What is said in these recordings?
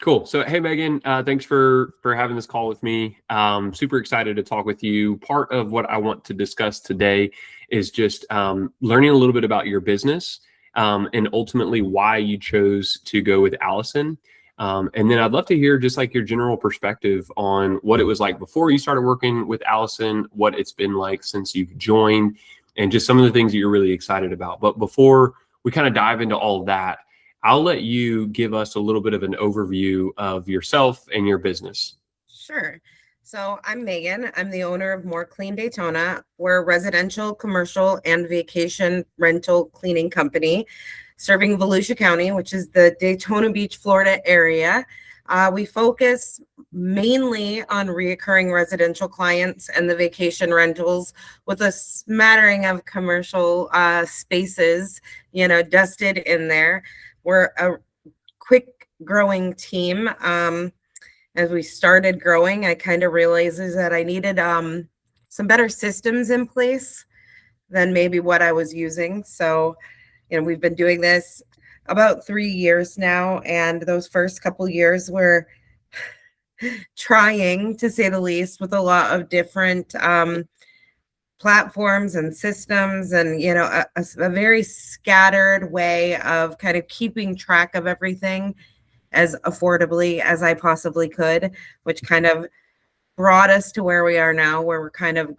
Cool. So, hey, Megan, thanks for having this call with me. Super excited to talk with you. Part of what I want to discuss today is just learning a little bit about your business and ultimately why you chose to go with Allison. And then I'd love to hear just like your general perspective on what it was like before you started working with Allison, what it's been like since you've joined, and just some of the things that you're really excited about. But before we kind of dive into all of that, I'll let you give us a little bit of an overview of yourself and your business. Sure. So I'm Megan. I'm the owner of MOR Clean Daytona. We're a residential, commercial, and vacation rental cleaning company serving Volusia County, which is the Daytona Beach, Florida area. We focus mainly on reoccurring residential clients and the vacation rentals with a smattering of commercial spaces, dusted in there. We're a quick growing team. As we started growing, I kind of realized that I needed some better systems in place than maybe what I was using. So, we've been doing this about 3 years now, and those first couple years were trying, to say the least, with a lot of different platforms and systems, and a very scattered way of kind of keeping track of everything as affordably as I possibly could, which kind of brought us to where we are now, where we're kind of,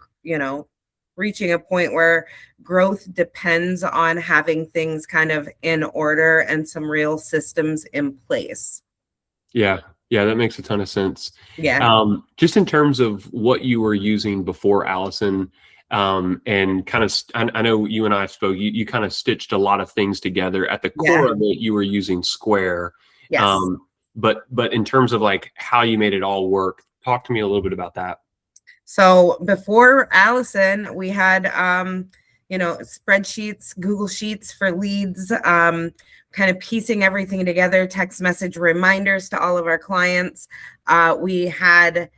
reaching a point where growth depends on having things kind of in order and some real systems in place. Yeah, yeah, that makes a ton of sense. Yeah. Just in terms of what you were using before Allison, and kind of, I know you and I spoke, you kind of stitched a lot of things together. At the core of it, you were using Square. Yes. But in terms of like how you made it all work, talk to me a little bit about that. So before Allison, we had, spreadsheets, Google Sheets for leads, kind of piecing everything together, text message reminders to all of our clients. We had,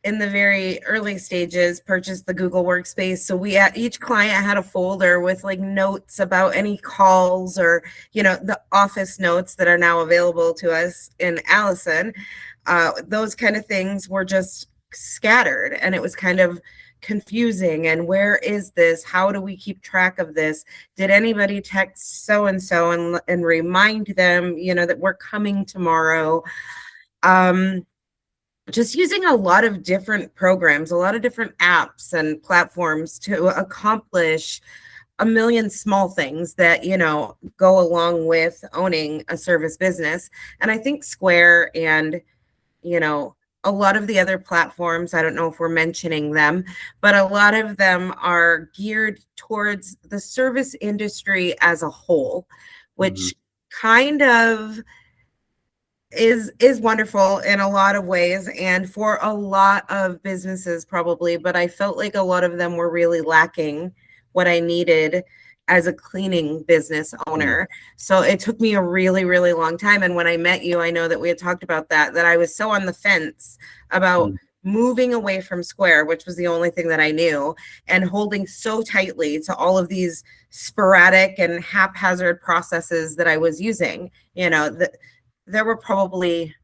in the very early stages, purchased the Google Workspace. So each client had a folder with like notes about any calls or, the office notes that are now available to us in Allison. Those kind of things were just scattered, and it was kind of confusing. And where is this? How do we keep track of this? Did anybody text so and so and remind them, that we're coming tomorrow? Just using a lot of different programs, a lot of different apps and platforms to accomplish a million small things that, go along with owning a service business. And I think Square and, a lot of the other platforms, I don't know if we're mentioning them, but a lot of them are geared towards the service industry as a whole, which kind of is wonderful in a lot of ways and for a lot of businesses probably, but I felt like a lot of them were really lacking what I needed as a cleaning business owner. So it took me a really, really long time. And when I met you, I know that we had talked about that I was so on the fence about moving away from Square, which was the only thing that I knew, and holding so tightly to all of these sporadic and haphazard processes that I was using. There were probably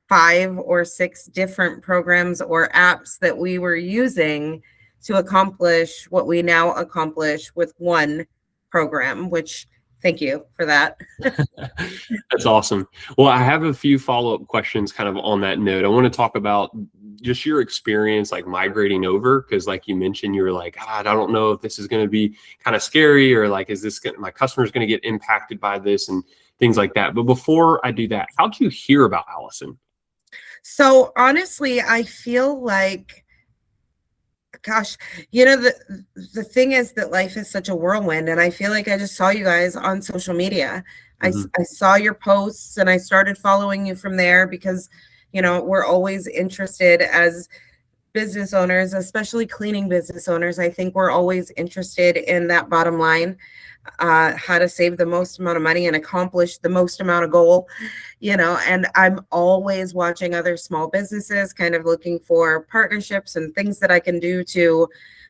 5 or 6 different programs or apps that we were using to accomplish what we now accomplish with one program, which thank you for that. That's awesome. Well, I have a few follow-up questions kind of on that note. I want to talk about just your experience like migrating over, because like you mentioned, you were like, I don't know if this is going to be kind of scary, or like, is this my customer's going to get impacted by this and things like that. But before I do that, how'd you hear about Allison? So honestly, I feel like, gosh, the thing is that life is such a whirlwind, and I feel like I just saw you guys on social media. I saw your posts and I started following you from there because, we're always interested as business owners, especially cleaning business owners. I think we're always interested in that bottom line, how to save the most amount of money and accomplish the most amount of goal, and I'm always watching other small businesses, kind of looking for partnerships and things that I can do to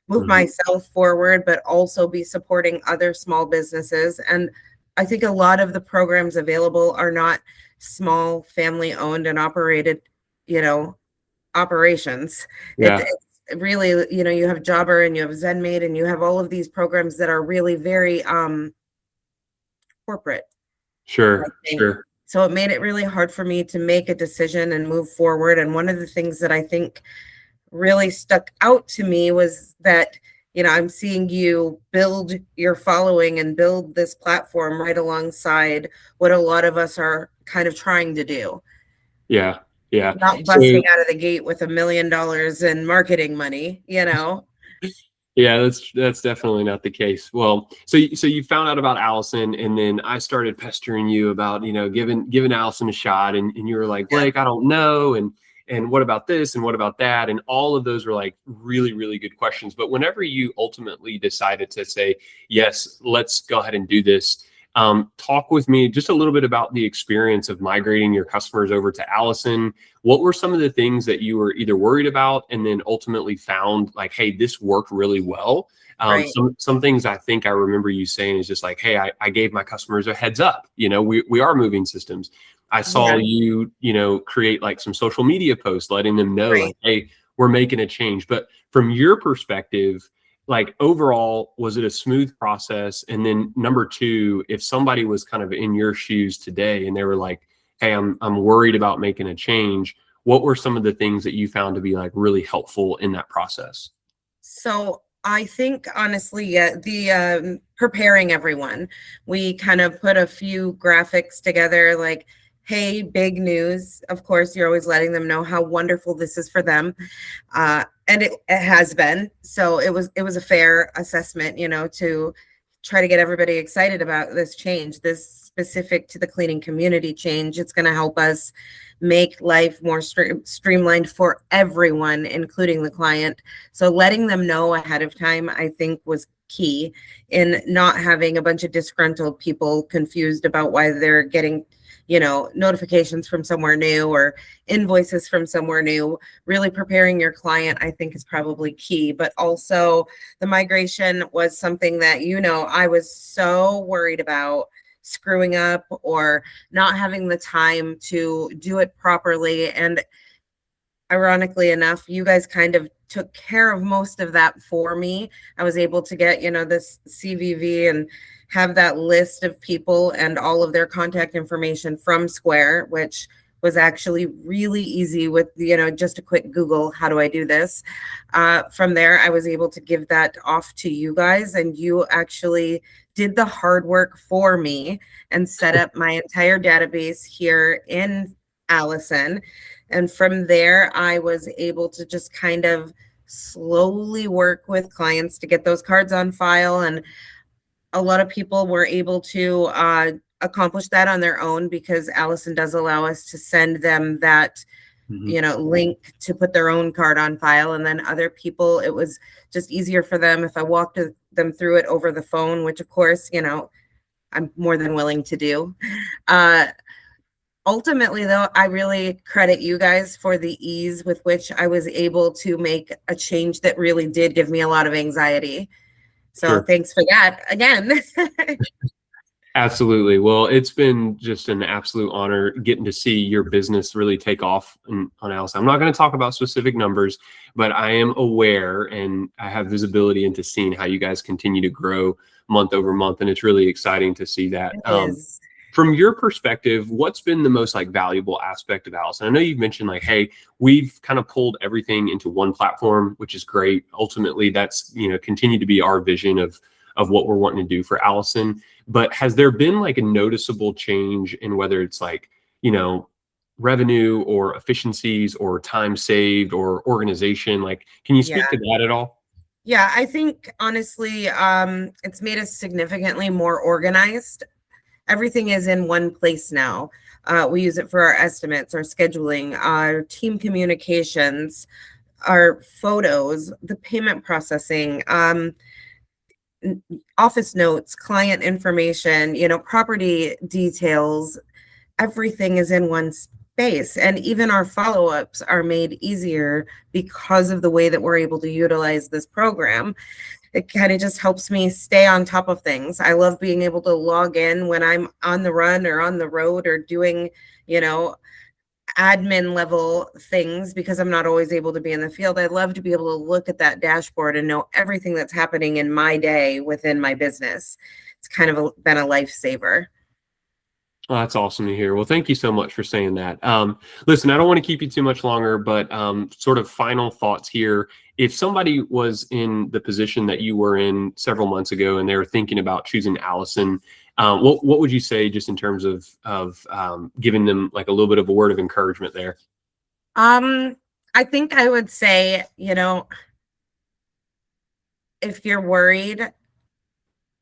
move myself forward, but also be supporting other small businesses. And I think a lot of the programs available are not small family owned and operated, operations. Yeah. It's really, you have Jobber and you have ZenMaid and you have all of these programs that are really very corporate, I Sure. think. Sure. So it made it really hard for me to make a decision and move forward. And one of the things that I think really stuck out to me was that, I'm seeing you build your following and build this platform right alongside what a lot of us are kind of trying to do. Yeah. Yeah. Not So busting out of the gate with $1 million in marketing money. yeah, that's definitely not the case. Well, so you found out about Allison, and then I started pestering you about, giving Allison a shot, and you were like, Yeah. Blake, I don't know, and what about this and what about that, and all of those were like really, really good questions. But whenever you ultimately decided to say yes, let's go ahead and do this, talk with me just a little bit about the experience of migrating your customers over to Allison. What were some of the things that you were either worried about and then ultimately found like, hey, this worked really well? Right. Some things I think I remember you saying is just like, hey, I gave my customers a heads up. We are moving systems. I saw you, create like some social media posts, letting them know like, hey, we're making a change. But from your perspective, like overall, was it a smooth process? And then number two, if somebody was kind of in your shoes today and they were like, hey, I'm worried about making a change, what were some of the things that you found to be like really helpful in that process? So I think honestly, the preparing everyone, we kind of put a few graphics together like, hey, big news. Of course, you're always letting them know how wonderful this is for them. And it has been. So it was a fair assessment, to try to get everybody excited about this change, this specific to the cleaning community change. It's going to help us make life more streamlined for everyone, including the client. So letting them know ahead of time, I think, was key in not having a bunch of disgruntled people confused about why they're getting notifications from somewhere new or invoices from somewhere new. Really preparing your client, I think, is probably key. But also the migration was something that, I was so worried about screwing up or not having the time to do it properly. And ironically enough, you guys kind of took care of most of that for me. I was able to get, this CVV and have that list of people and all of their contact information from Square, which was actually really easy with, just a quick Google, how do I do this? From there, I was able to give that off to you guys, and you actually did the hard work for me and set up my entire database here in Allison. And from there, I was able to just kind of slowly work with clients to get those cards on file. And a lot of people were able to accomplish that on their own because Allison does allow us to send them that, link to put their own card on file. And then other people, it was just easier for them if I walked them through it over the phone, which of course, I'm more than willing to do. Ultimately, though, I really credit you guys for the ease with which I was able to make a change that really did give me a lot of anxiety. So thanks for that again. Absolutely. Well, it's been just an absolute honor getting to see your business really take off on Allison. I'm not going to talk about specific numbers, but I am aware and I have visibility into seeing how you guys continue to grow month over month. And it's really exciting to see that. From your perspective, what's been the most like valuable aspect of Allison? I know you've mentioned like, hey, we've kind of pulled everything into one platform, which is great. Ultimately, that's, continued to be our vision of what we're wanting to do for Allison. But has there been like a noticeable change in whether it's like, revenue or efficiencies or time saved or organization? Like, can you speak to that at all? Yeah, I think honestly, it's made us significantly more organized. Everything is in one place now. We use it for our estimates, our scheduling, our team communications, our photos, the payment processing, office notes, client information, property details. Everything is in one space. And even our follow-ups are made easier because of the way that we're able to utilize this program. It kind of just helps me stay on top of things. I love being able to log in when I'm on the run or on the road or doing, you know, admin level things because I'm not always able to be in the field. I love to be able to look at that dashboard and know everything that's happening in my day within my business. It's kind of been a lifesaver. Oh, that's awesome to hear. Well, thank you so much for saying that. Listen, I don't want to keep you too much longer, but sort of final thoughts here. If somebody was in the position that you were in several months ago and they were thinking about choosing Allison, what would you say just in terms of giving them like a little bit of a word of encouragement there? I think I would say, if you're worried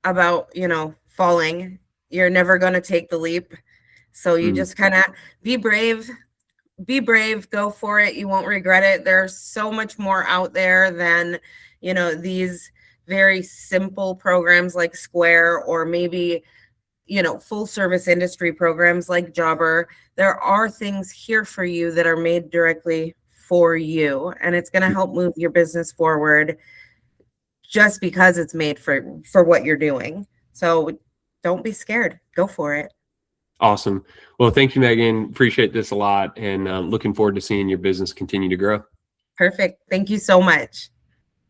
about, falling, you're never going to take the leap. So you just kind of be brave, go for it. You won't regret it. There's so much more out there than, these very simple programs like Square, or maybe, full service industry programs like Jobber. There are things here for you that are made directly for you, and it's going to help move your business forward just because it's made for what you're doing. So don't be scared. Go for it. Awesome. Well, thank you, Megan. Appreciate this a lot, and looking forward to seeing your business continue to grow. Perfect. Thank you so much.